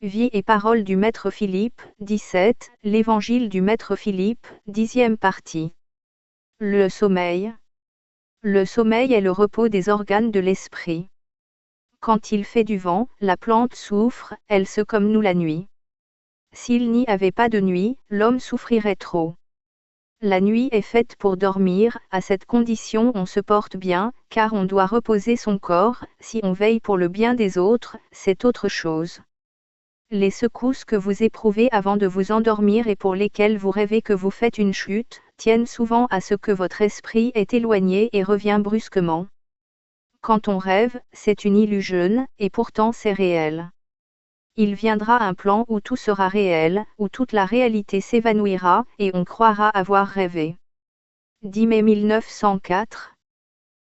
Vie et parole du Maître Philippe, 17, L'Évangile du Maître Philippe, 10e partie. Le sommeil. Le sommeil est le repos des organes de l'esprit. Quand il fait du vent, la plante souffre, elle se comme nous la nuit. S'il n'y avait pas de nuit, l'homme souffrirait trop. La nuit est faite pour dormir, à cette condition on se porte bien, car on doit reposer son corps, si on veille pour le bien des autres, c'est autre chose. Les secousses que vous éprouvez avant de vous endormir et pour lesquelles vous rêvez que vous faites une chute, tiennent souvent à ce que votre esprit est éloigné et revient brusquement. Quand on rêve, c'est une illusion, et pourtant c'est réel. Il viendra un plan où tout sera réel, où toute la réalité s'évanouira, et on croira avoir rêvé. 10 mai 1904.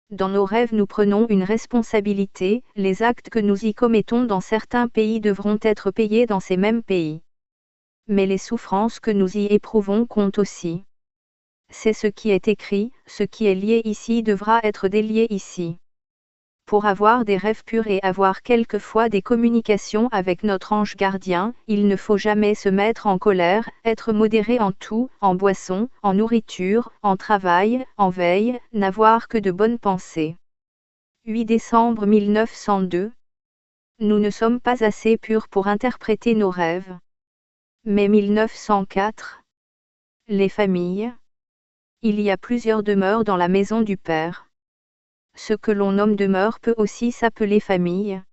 Dans nos rêves nous prenons une responsabilité, les actes que nous y commettons dans certains pays devront être payés dans ces mêmes pays. Mais les souffrances que nous y éprouvons comptent aussi. C'est ce qui est écrit, ce qui est lié ici devra être délié ici. Pour avoir des rêves purs et avoir quelquefois des communications avec notre ange gardien, il ne faut jamais se mettre en colère, être modéré en tout, en boisson, en nourriture, en travail, en veille, n'avoir que de bonnes pensées. 8 décembre 1902. Nous ne sommes pas assez purs pour interpréter nos rêves. Mai 1904. Les familles. Il y a plusieurs demeures dans la maison du Père. Ce que l'on nomme demeure peut aussi s'appeler famille.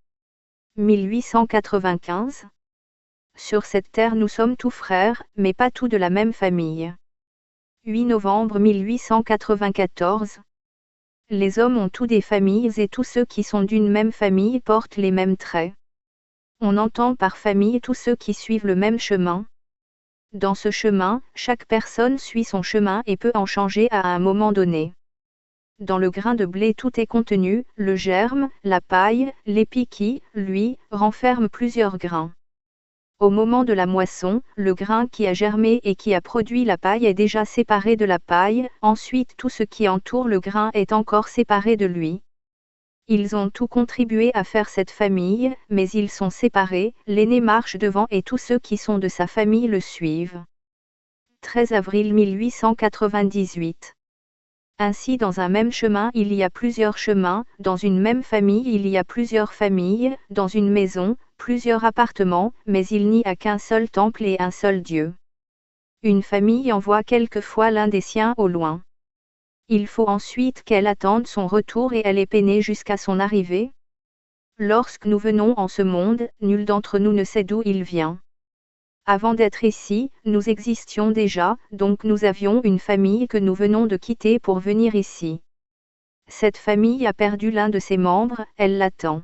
1895. Sur cette terre nous sommes tous frères, mais pas tous de la même famille. 8 novembre 1894. Les hommes ont tous des familles et tous ceux qui sont d'une même famille portent les mêmes traits. On entend par famille tous ceux qui suivent le même chemin. Dans ce chemin, chaque personne suit son chemin et peut en changer à un moment donné. Dans le grain de blé tout est contenu, le germe, la paille, l'épi qui, lui, renferme plusieurs grains. Au moment de la moisson, le grain qui a germé et qui a produit la paille est déjà séparé de la paille, ensuite tout ce qui entoure le grain est encore séparé de lui. Ils ont tout contribué à faire cette famille, mais ils sont séparés, l'aîné marche devant et tous ceux qui sont de sa famille le suivent. 13 avril 1898. Ainsi dans un même chemin il y a plusieurs chemins, dans une même famille il y a plusieurs familles, dans une maison, plusieurs appartements, mais il n'y a qu'un seul temple et un seul Dieu. Une famille envoie quelquefois l'un des siens au loin. Il faut ensuite qu'elle attende son retour et elle est peinée jusqu'à son arrivée. Lorsque nous venons en ce monde, nul d'entre nous ne sait d'où il vient. Avant d'être ici, nous existions déjà, donc nous avions une famille que nous venons de quitter pour venir ici. Cette famille a perdu l'un de ses membres, elle l'attend.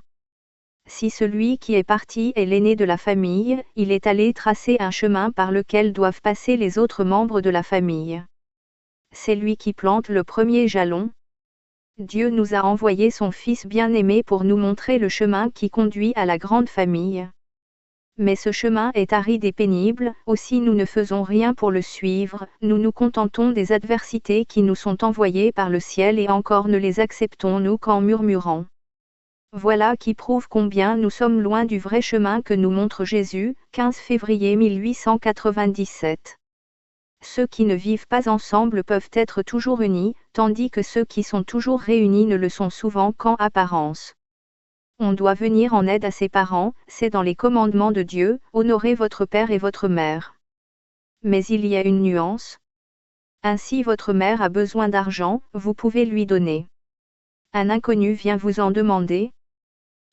Si celui qui est parti est l'aîné de la famille, il est allé tracer un chemin par lequel doivent passer les autres membres de la famille. C'est lui qui plante le premier jalon. Dieu nous a envoyé son Fils bien-aimé pour nous montrer le chemin qui conduit à la grande famille. Mais ce chemin est aride et pénible, aussi nous ne faisons rien pour le suivre, nous nous contentons des adversités qui nous sont envoyées par le ciel et encore ne les acceptons-nous qu'en murmurant. Voilà qui prouve combien nous sommes loin du vrai chemin que nous montre Jésus, 15 février 1897. Ceux qui ne vivent pas ensemble peuvent être toujours unis, tandis que ceux qui sont toujours réunis ne le sont souvent qu'en apparence. On doit venir en aide à ses parents, c'est dans les commandements de Dieu, honorez votre père et votre mère. Mais il y a une nuance. Ainsi votre mère a besoin d'argent, vous pouvez lui donner. Un inconnu vient vous en demander.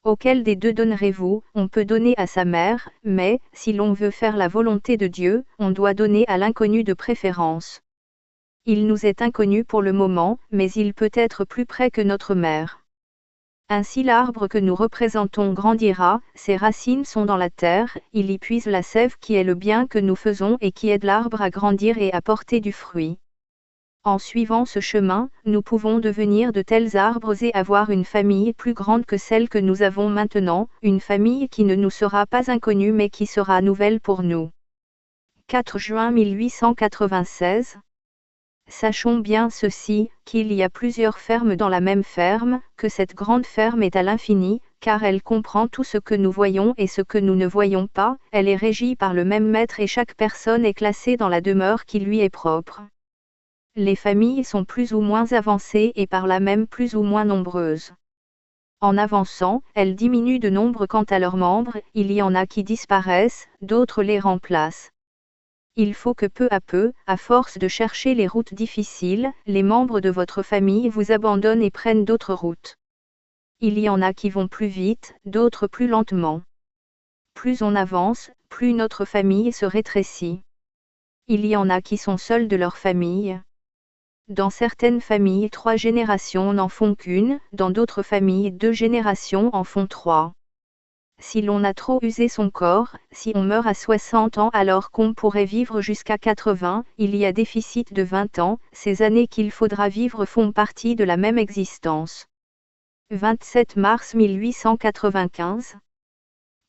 Auquel des deux donnerez-vous? On peut donner à sa mère, mais, si l'on veut faire la volonté de Dieu, on doit donner à l'inconnu de préférence. Il nous est inconnu pour le moment, mais il peut être plus près que notre mère. Ainsi l'arbre que nous représentons grandira, ses racines sont dans la terre, il y puise la sève qui est le bien que nous faisons et qui aide l'arbre à grandir et à porter du fruit. En suivant ce chemin, nous pouvons devenir de tels arbres et avoir une famille plus grande que celle que nous avons maintenant, une famille qui ne nous sera pas inconnue mais qui sera nouvelle pour nous. 4 juin 1896. Sachons bien ceci, qu'il y a plusieurs fermes dans la même ferme, que cette grande ferme est à l'infini, car elle comprend tout ce que nous voyons et ce que nous ne voyons pas, elle est régie par le même maître et chaque personne est classée dans la demeure qui lui est propre. Les familles sont plus ou moins avancées et par là même plus ou moins nombreuses. En avançant, elles diminuent de nombre quant à leurs membres, il y en a qui disparaissent, d'autres les remplacent. Il faut que peu à peu, à force de chercher les routes difficiles, les membres de votre famille vous abandonnent et prennent d'autres routes. Il y en a qui vont plus vite, d'autres plus lentement. Plus on avance, plus notre famille se rétrécit. Il y en a qui sont seuls de leur famille. Dans certaines familles 3 générations n'en font qu'une, dans d'autres familles 2 générations en font 3. Si l'on a trop usé son corps, si on meurt à 60 ans alors qu'on pourrait vivre jusqu'à 80, il y a déficit de 20 ans, ces années qu'il faudra vivre font partie de la même existence. 27 mars 1895.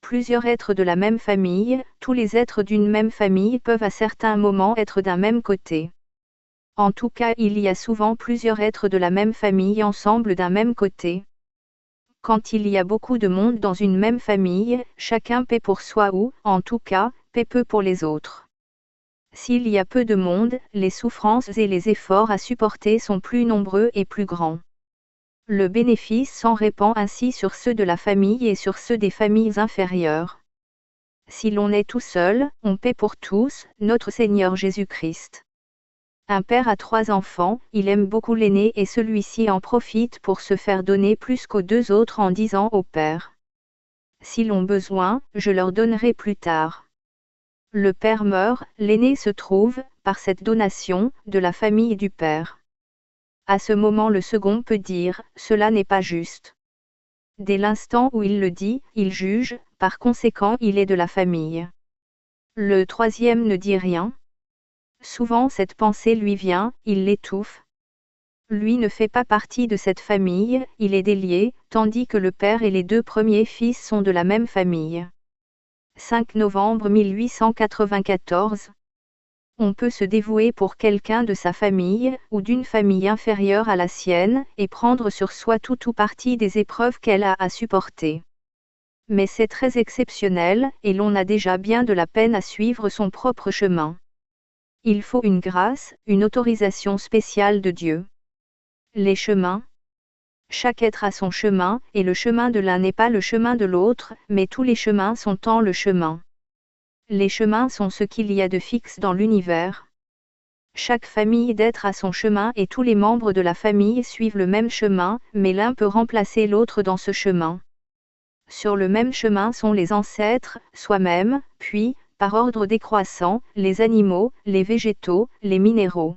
Plusieurs êtres de la même famille, tous les êtres d'une même famille peuvent à certains moments être d'un même côté. En tout cas, il y a souvent plusieurs êtres de la même famille ensemble d'un même côté. Quand il y a beaucoup de monde dans une même famille, chacun paie pour soi ou, en tout cas, paie peu pour les autres. S'il y a peu de monde, les souffrances et les efforts à supporter sont plus nombreux et plus grands. Le bénéfice s'en répand ainsi sur ceux de la famille et sur ceux des familles inférieures. Si l'on est tout seul, on paie pour tous, notre Seigneur Jésus-Christ. Un père a 3 enfants, il aime beaucoup l'aîné et celui-ci en profite pour se faire donner plus qu'aux 2 autres en disant au père: s'ils ont besoin, je leur donnerai plus tard. Le père meurt, l'aîné se trouve, par cette donation, de la famille du père. À ce moment le second peut dire, cela n'est pas juste. Dès l'instant où il le dit, il juge, par conséquent il est de la famille. Le troisième ne dit rien. Souvent cette pensée lui vient, il l'étouffe. Lui ne fait pas partie de cette famille, il est délié, tandis que le père et les 2 premiers fils sont de la même famille. 5 novembre 1894. On peut se dévouer pour quelqu'un de sa famille, ou d'une famille inférieure à la sienne, et prendre sur soi tout ou partie des épreuves qu'elle a à supporter. Mais c'est très exceptionnel, et l'on a déjà bien de la peine à suivre son propre chemin. Il faut une grâce, une autorisation spéciale de Dieu. Les chemins. Chaque être a son chemin, et le chemin de l'un n'est pas le chemin de l'autre, mais tous les chemins sont en le chemin. Les chemins sont ce qu'il y a de fixe dans l'univers. Chaque famille d'êtres a son chemin et tous les membres de la famille suivent le même chemin, mais l'un peut remplacer l'autre dans ce chemin. Sur le même chemin sont les ancêtres, soi-même, puis, par ordre décroissant, les animaux, les végétaux, les minéraux.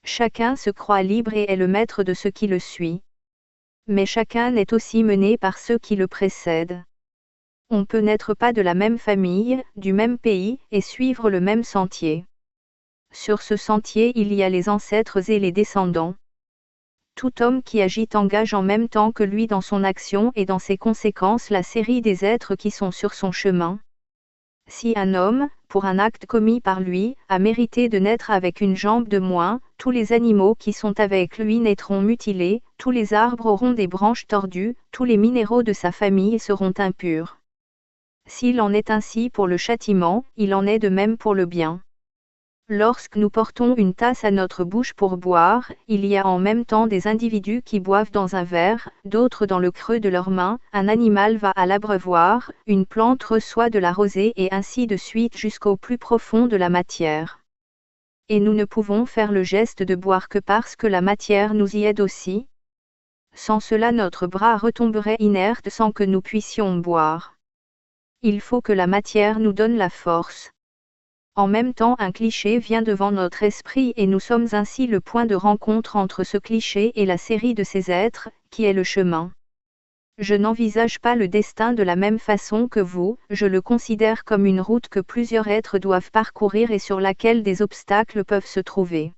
Chacun se croit libre et est le maître de ce qui le suit. Mais chacun est aussi mené par ceux qui le précèdent. On peut n'être pas de la même famille, du même pays, et suivre le même sentier. Sur ce sentier il y a les ancêtres et les descendants. Tout homme qui agit engage en même temps que lui dans son action et dans ses conséquences la série des êtres qui sont sur son chemin. Si un homme, pour un acte commis par lui, a mérité de naître avec une jambe de moins, tous les animaux qui sont avec lui naîtront mutilés, tous les arbres auront des branches tordues, tous les minéraux de sa famille seront impurs. S'il en est ainsi pour le châtiment, il en est de même pour le bien. Lorsque nous portons une tasse à notre bouche pour boire, il y a en même temps des individus qui boivent dans un verre, d'autres dans le creux de leurs mains, un animal va à l'abreuvoir, une plante reçoit de la rosée et ainsi de suite jusqu'au plus profond de la matière. Et nous ne pouvons faire le geste de boire que parce que la matière nous y aide aussi. Sans cela notre bras retomberait inerte sans que nous puissions boire. Il faut que la matière nous donne la force. En même temps un cliché vient devant notre esprit et nous sommes ainsi le point de rencontre entre ce cliché et la série de ces êtres, qui est le chemin. Je n'envisage pas le destin de la même façon que vous, je le considère comme une route que plusieurs êtres doivent parcourir et sur laquelle des obstacles peuvent se trouver.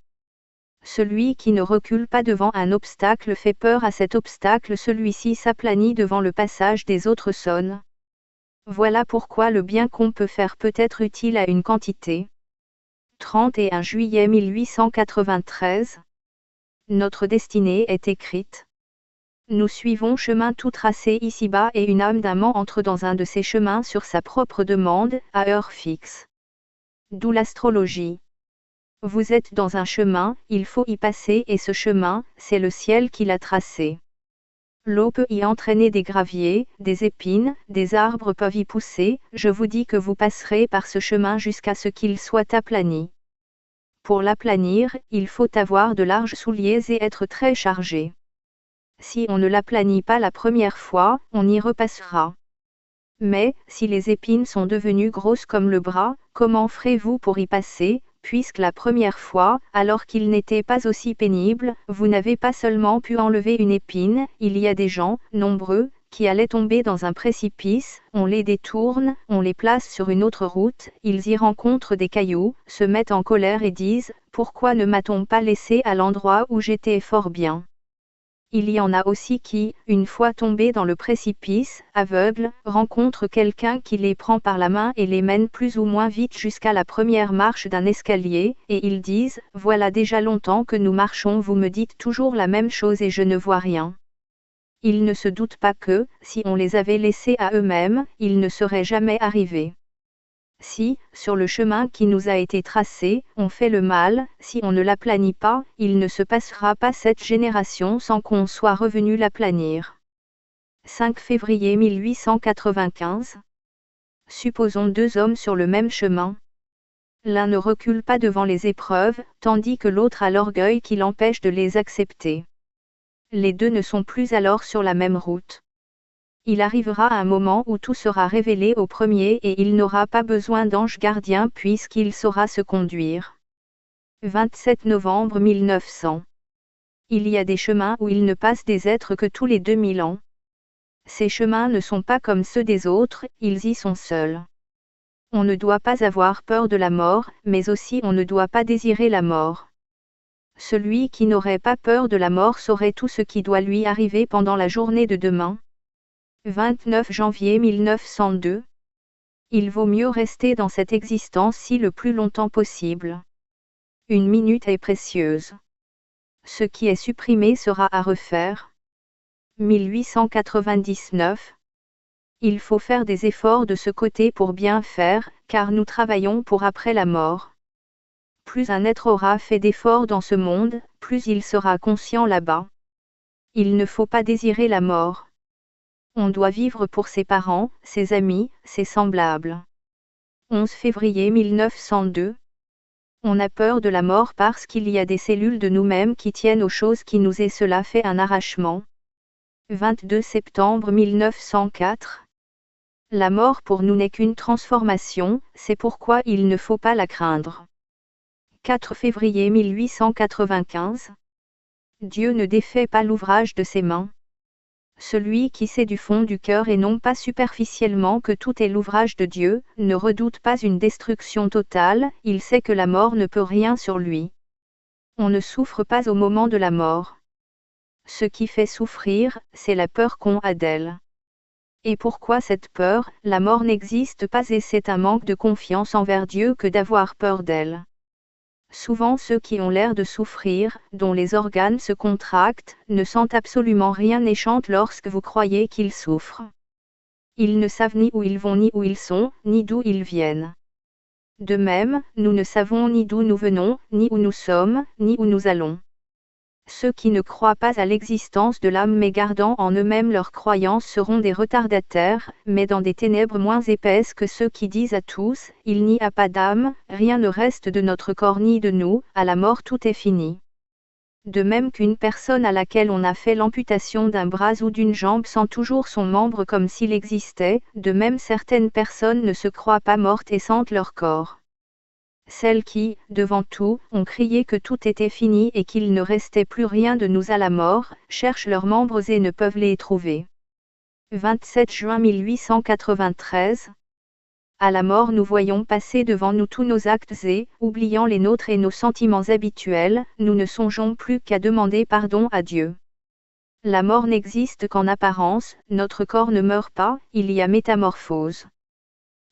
Celui qui ne recule pas devant un obstacle fait peur à cet obstacle, celui-ci s'aplanit devant le passage des autres sonne. Voilà pourquoi le bien qu'on peut faire peut être utile à une quantité. 31 juillet 1893. Notre destinée est écrite. Nous suivons chemin tout tracé ici-bas et une âme d'amant entre dans un de ces chemins sur sa propre demande, à heure fixe. D'où l'astrologie. Vous êtes dans un chemin, il faut y passer et ce chemin, c'est le ciel qui l'a tracé. L'eau peut y entraîner des graviers, des épines, des arbres peuvent y pousser, je vous dis que vous passerez par ce chemin jusqu'à ce qu'il soit aplani. Pour l'aplanir, il faut avoir de larges souliers et être très chargé. Si on ne l'aplanit pas la première fois, on y repassera. Mais, si les épines sont devenues grosses comme le bras, comment ferez-vous pour y passer, puisque la première fois, alors qu'il n'était pas aussi pénible, vous n'avez pas seulement pu enlever une épine, il y a des gens, nombreux, qui allaient tomber dans un précipice, on les détourne, on les place sur une autre route, ils y rencontrent des cailloux, se mettent en colère et disent, pourquoi ne m'a-t-on pas laissé à l'endroit où j'étais fort bien ? Il y en a aussi qui, une fois tombés dans le précipice, aveugles, rencontrent quelqu'un qui les prend par la main et les mène plus ou moins vite jusqu'à la première marche d'un escalier, et ils disent, voilà déjà longtemps que nous marchons, vous me dites toujours la même chose et je ne vois rien. Ils ne se doutent pas que, si on les avait laissés à eux-mêmes, ils ne seraient jamais arrivés. Si, sur le chemin qui nous a été tracé, on fait le mal, si on ne l'aplanit pas, il ne se passera pas cette génération sans qu'on soit revenu l'aplanir. 5 février 1895. Supposons deux hommes sur le même chemin. L'un ne recule pas devant les épreuves, tandis que l'autre a l'orgueil qui l'empêche de les accepter. Les deux ne sont plus alors sur la même route. Il arrivera un moment où tout sera révélé au premier et il n'aura pas besoin d'ange gardien puisqu'il saura se conduire. 27 novembre 1900. Il y a des chemins où il ne passe des êtres que tous les 2000 ans. Ces chemins ne sont pas comme ceux des autres, ils y sont seuls. On ne doit pas avoir peur de la mort, mais aussi on ne doit pas désirer la mort. Celui qui n'aurait pas peur de la mort saurait tout ce qui doit lui arriver pendant la journée de demain. 29 janvier 1902. Il vaut mieux rester dans cette existence-ci le plus longtemps possible. Une minute est précieuse. Ce qui est supprimé sera à refaire. 1899. Il faut faire des efforts de ce côté pour bien faire, car nous travaillons pour après la mort. Plus un être aura fait d'efforts dans ce monde, plus il sera conscient là-bas. Il ne faut pas désirer la mort. On doit vivre pour ses parents, ses amis, ses semblables. 11 février 1902. On a peur de la mort parce qu'il y a des cellules de nous-mêmes qui tiennent aux choses qui nous et cela fait un arrachement. 22 septembre 1904. La mort pour nous n'est qu'une transformation, c'est pourquoi il ne faut pas la craindre. 4 février 1895. Dieu ne défait pas l'ouvrage de ses mains. Celui qui sait du fond du cœur et non pas superficiellement que tout est l'ouvrage de Dieu, ne redoute pas une destruction totale, il sait que la mort ne peut rien sur lui. On ne souffre pas au moment de la mort. Ce qui fait souffrir, c'est la peur qu'on a d'elle. Et pourquoi cette peur, la mort n'existe pas et c'est un manque de confiance envers Dieu que d'avoir peur d'elle. Souvent ceux qui ont l'air de souffrir, dont les organes se contractent, ne sentent absolument rien et chantent lorsque vous croyez qu'ils souffrent. Ils ne savent ni où ils vont ni où ils sont, ni d'où ils viennent. De même, nous ne savons ni d'où nous venons, ni où nous sommes, ni où nous allons. Ceux qui ne croient pas à l'existence de l'âme mais gardant en eux-mêmes leurs croyances seront des retardataires, mais dans des ténèbres moins épaisses que ceux qui disent à tous, il n'y a pas d'âme, rien ne reste de notre corps ni de nous, à la mort tout est fini. De même qu'une personne à laquelle on a fait l'amputation d'un bras ou d'une jambe sent toujours son membre comme s'il existait, de même certaines personnes ne se croient pas mortes et sentent leur corps. Celles qui, devant tout, ont crié que tout était fini et qu'il ne restait plus rien de nous à la mort, cherchent leurs membres et ne peuvent les trouver. 27 juin 1893. À la mort nous voyons passer devant nous tous nos actes et, oubliant les nôtres et nos sentiments habituels, nous ne songeons plus qu'à demander pardon à Dieu. La mort n'existe qu'en apparence, notre corps ne meurt pas, il y a métamorphose.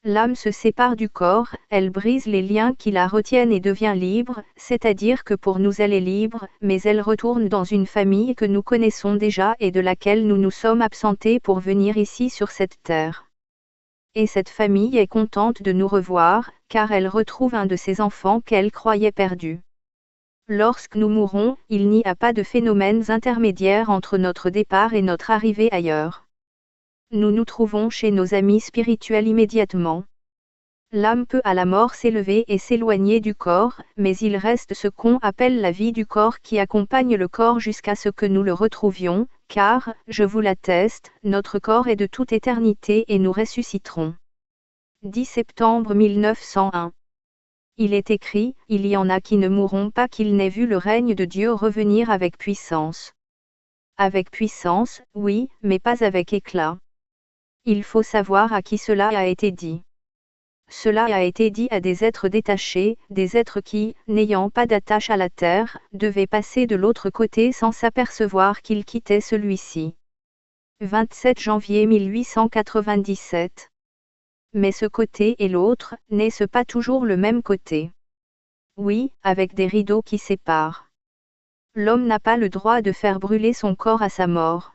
L'âme se sépare du corps, elle brise les liens qui la retiennent et devient libre, c'est-à-dire que pour nous elle est libre, mais elle retourne dans une famille que nous connaissons déjà et de laquelle nous nous sommes absentés pour venir ici sur cette terre. Et cette famille est contente de nous revoir, car elle retrouve un de ses enfants qu'elle croyait perdu. Lorsque nous mourrons, il n'y a pas de phénomènes intermédiaires entre notre départ et notre arrivée ailleurs. Nous nous trouvons chez nos amis spirituels immédiatement. L'âme peut à la mort s'élever et s'éloigner du corps, mais il reste ce qu'on appelle la vie du corps qui accompagne le corps jusqu'à ce que nous le retrouvions, car, je vous l'atteste, notre corps est de toute éternité et nous ressusciterons. 10 septembre 1901. Il est écrit, il y en a qui ne mourront pas qu'ils n'aient vu le règne de Dieu revenir avec puissance. Avec puissance, oui, mais pas avec éclat. Il faut savoir à qui cela a été dit. Cela a été dit à des êtres détachés, des êtres qui, n'ayant pas d'attache à la terre, devaient passer de l'autre côté sans s'apercevoir qu'ils quittaient celui-ci. 27 janvier 1897. Mais ce côté et l'autre, n'est-ce pas toujours le même côté? Oui, avec des rideaux qui séparent. L'homme n'a pas le droit de faire brûler son corps à sa mort.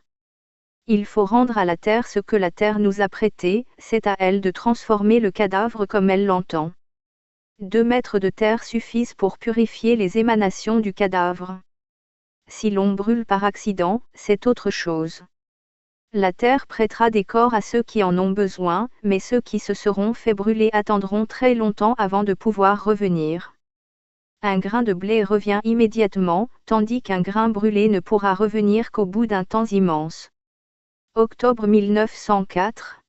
Il faut rendre à la terre ce que la terre nous a prêté, c'est à elle de transformer le cadavre comme elle l'entend. 2 mètres de terre suffisent pour purifier les émanations du cadavre. Si l'on brûle par accident, c'est autre chose. La terre prêtera des corps à ceux qui en ont besoin, mais ceux qui se seront fait brûler attendront très longtemps avant de pouvoir revenir. Un grain de blé revient immédiatement, tandis qu'un grain brûlé ne pourra revenir qu'au bout d'un temps immense. Octobre 1904.